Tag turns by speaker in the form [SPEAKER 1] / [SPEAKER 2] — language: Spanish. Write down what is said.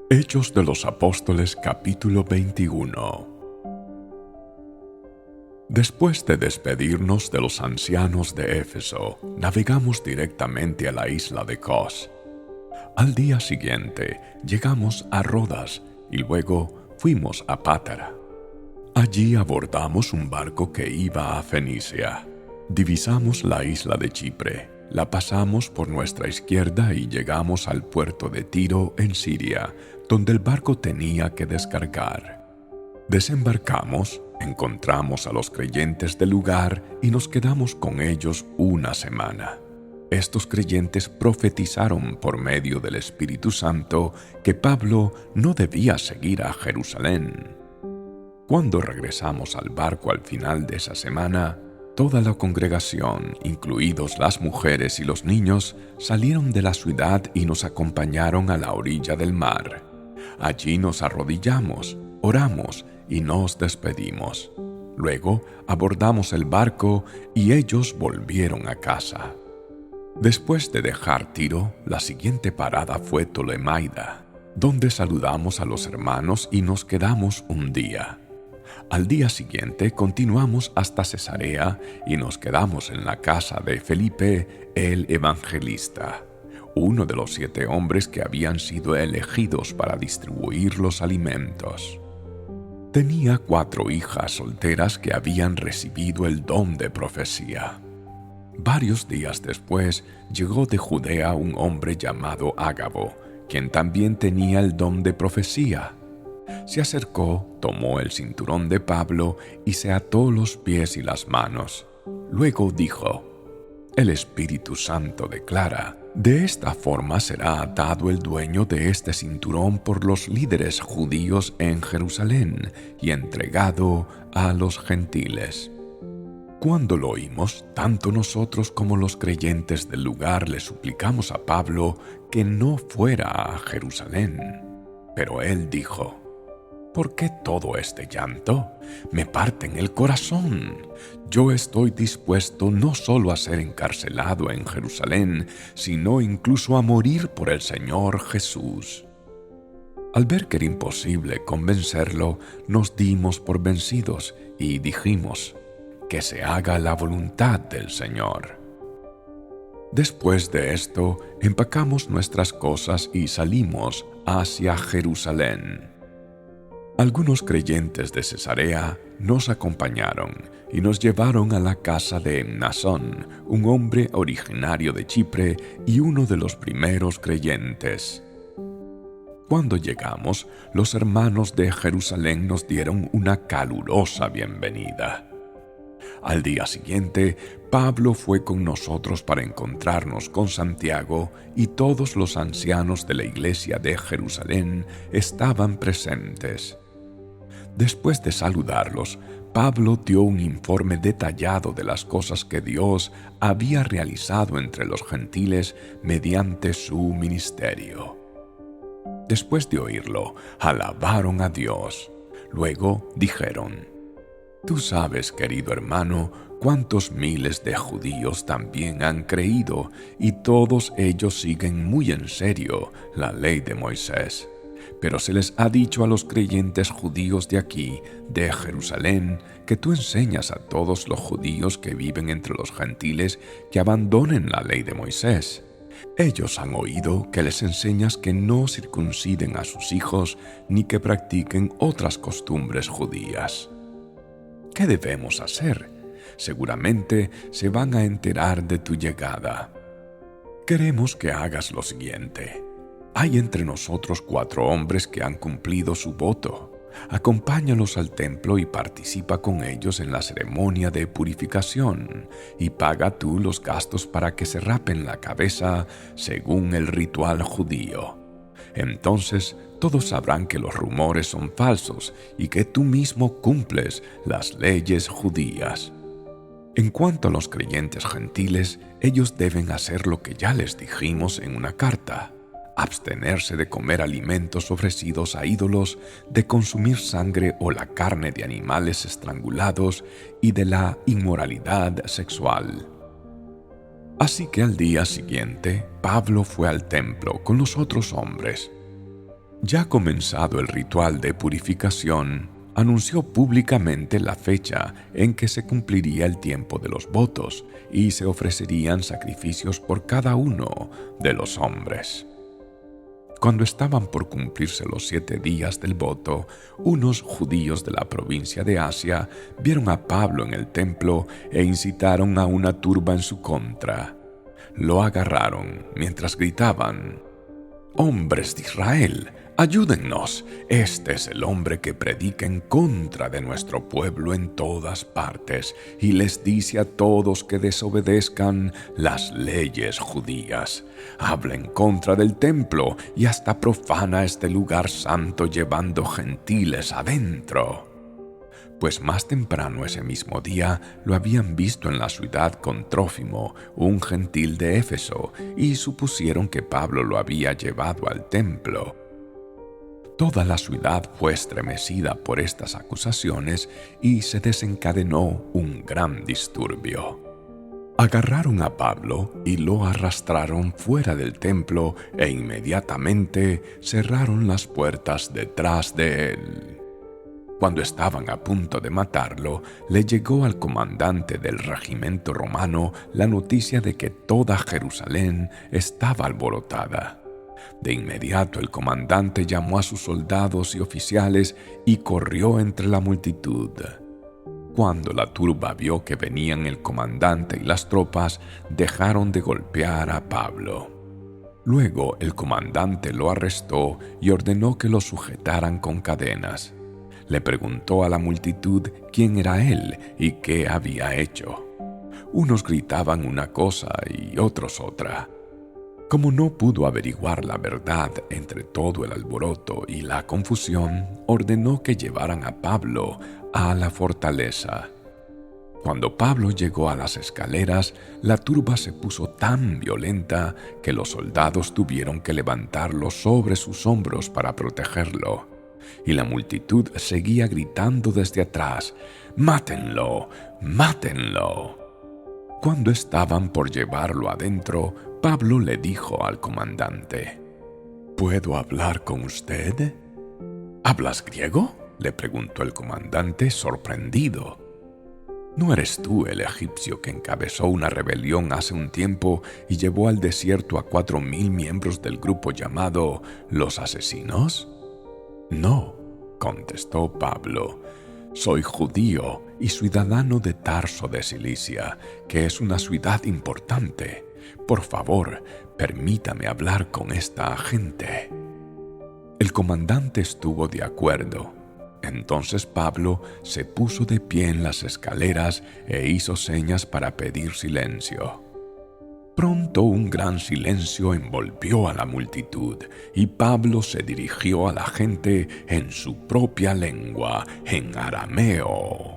[SPEAKER 1] Hechos de los Apóstoles capítulo 21. Después de despedirnos de los ancianos de Éfeso, navegamos directamente a la isla de Cos. Al día siguiente llegamos a Rodas y luego fuimos a Pátara. Allí abordamos un barco que iba a Fenicia. Divisamos la isla de Chipre, la pasamos por nuestra izquierda y llegamos al puerto de Tiro en Siria, donde el barco tenía que descargar. Desembarcamos, encontramos a los creyentes del lugar y nos quedamos con ellos una semana. Estos creyentes profetizaron por medio del Espíritu Santo que Pablo no debía seguir a Jerusalén. Cuando regresamos al barco al final de esa semana, toda la congregación, incluidos las mujeres y los niños, salieron de la ciudad y nos acompañaron a la orilla del mar. Allí nos arrodillamos, oramos y nos despedimos. Luego abordamos el barco y ellos volvieron a casa. Después de dejar Tiro, la siguiente parada fue Tolemaida, donde saludamos a los hermanos y nos quedamos un día. Al día siguiente continuamos hasta Cesarea y nos quedamos en la casa de Felipe el evangelista, uno de los 7 hombres que habían sido elegidos para distribuir los alimentos. Tenía 4 hijas solteras que habían recibido el don de profecía. Varios días después llegó de Judea un hombre llamado Ágabo, quien también tenía el don de profecía. Se acercó, tomó el cinturón de Pablo y se ató los pies y las manos. Luego dijo: «El Espíritu Santo declara, de esta forma será atado el dueño de este cinturón por los líderes judíos en Jerusalén y entregado a los gentiles». Cuando lo oímos, tanto nosotros como los creyentes del lugar le suplicamos a Pablo que no fuera a Jerusalén. Pero él dijo: «¿Por qué todo este llanto? Me parten el corazón. Yo estoy dispuesto no solo a ser encarcelado en Jerusalén, sino incluso a morir por el Señor Jesús». Al ver que era imposible convencerlo, nos dimos por vencidos y dijimos: «Que se haga la voluntad del Señor». Después de esto, empacamos nuestras cosas y salimos hacia Jerusalén. Algunos creyentes de Cesarea nos acompañaron y nos llevaron a la casa de Mnasón, un hombre originario de Chipre y uno de los primeros creyentes. Cuando llegamos, los hermanos de Jerusalén nos dieron una calurosa bienvenida. Al día siguiente, Pablo fue con nosotros para encontrarnos con Santiago y todos los ancianos de la iglesia de Jerusalén estaban presentes. Después de saludarlos, Pablo dio un informe detallado de las cosas que Dios había realizado entre los gentiles mediante su ministerio. Después de oírlo, alabaron a Dios. Luego dijeron: «Tú sabes, querido hermano, cuántos miles de judíos también han creído, y todos ellos siguen muy en serio la ley de Moisés. Pero se les ha dicho a los creyentes judíos de aquí, de Jerusalén, que tú enseñas a todos los judíos que viven entre los gentiles que abandonen la ley de Moisés. Ellos han oído que les enseñas que no circunciden a sus hijos ni que practiquen otras costumbres judías. ¿Qué debemos hacer? Seguramente se van a enterar de tu llegada. Queremos que hagas lo siguiente. Hay entre nosotros 4 hombres que han cumplido su voto. Acompáñalos al templo y participa con ellos en la ceremonia de purificación, y paga tú los gastos para que se rapen la cabeza según el ritual judío. Entonces todos sabrán que los rumores son falsos y que tú mismo cumples las leyes judías. En cuanto a los creyentes gentiles, ellos deben hacer lo que ya les dijimos en una carta: abstenerse de comer alimentos ofrecidos a ídolos, de consumir sangre o la carne de animales estrangulados y de la inmoralidad sexual. Así que al día siguiente, Pablo fue al templo con los otros hombres. Ya comenzado el ritual de purificación, anunció públicamente la fecha en que se cumpliría el tiempo de los votos y se ofrecerían sacrificios por cada uno de los hombres. Cuando estaban por cumplirse los 7 días del voto, unos judíos de la provincia de Asia vieron a Pablo en el templo e incitaron a una turba en su contra. Lo agarraron mientras gritaban: «¡Hombres de Israel, ayúdennos! Este es el hombre que predica en contra de nuestro pueblo en todas partes y les dice a todos que desobedezcan las leyes judías. Habla en contra del templo y hasta profana este lugar santo llevando gentiles adentro». Pues más temprano ese mismo día lo habían visto en la ciudad con Trófimo, un gentil de Éfeso, y supusieron que Pablo lo había llevado al templo. Toda la ciudad fue estremecida por estas acusaciones y se desencadenó un gran disturbio. Agarraron a Pablo y lo arrastraron fuera del templo e inmediatamente cerraron las puertas detrás de él. Cuando estaban a punto de matarlo, le llegó al comandante del regimiento romano la noticia de que toda Jerusalén estaba alborotada. De inmediato el comandante llamó a sus soldados y oficiales y corrió entre la multitud. Cuando la turba vio que venían el comandante y las tropas, dejaron de golpear a Pablo. Luego el comandante lo arrestó y ordenó que lo sujetaran con cadenas. Le preguntó a la multitud quién era él y qué había hecho. Unos gritaban una cosa y otros otra. Como no pudo averiguar la verdad entre todo el alboroto y la confusión, ordenó que llevaran a Pablo a la fortaleza. Cuando Pablo llegó a las escaleras, la turba se puso tan violenta que los soldados tuvieron que levantarlo sobre sus hombros para protegerlo. Y la multitud seguía gritando desde atrás: «¡Mátenlo! ¡Mátenlo!». Cuando estaban por llevarlo adentro, Pablo le dijo al comandante: «¿Puedo hablar con usted?». «¿Hablas griego?», le preguntó el comandante sorprendido. «¿No eres tú el egipcio que encabezó una rebelión hace un tiempo y llevó al desierto a 4.000 miembros del grupo llamado los Asesinos?». «No», contestó Pablo, «soy judío y ciudadano de Tarso de Cilicia, que es una ciudad importante. Por favor, permítame hablar con esta gente». El comandante estuvo de acuerdo. Entonces Pablo se puso de pie en las escaleras e hizo señas para pedir silencio. Pronto un gran silencio envolvió a la multitud y Pablo se dirigió a la gente en su propia lengua, en arameo.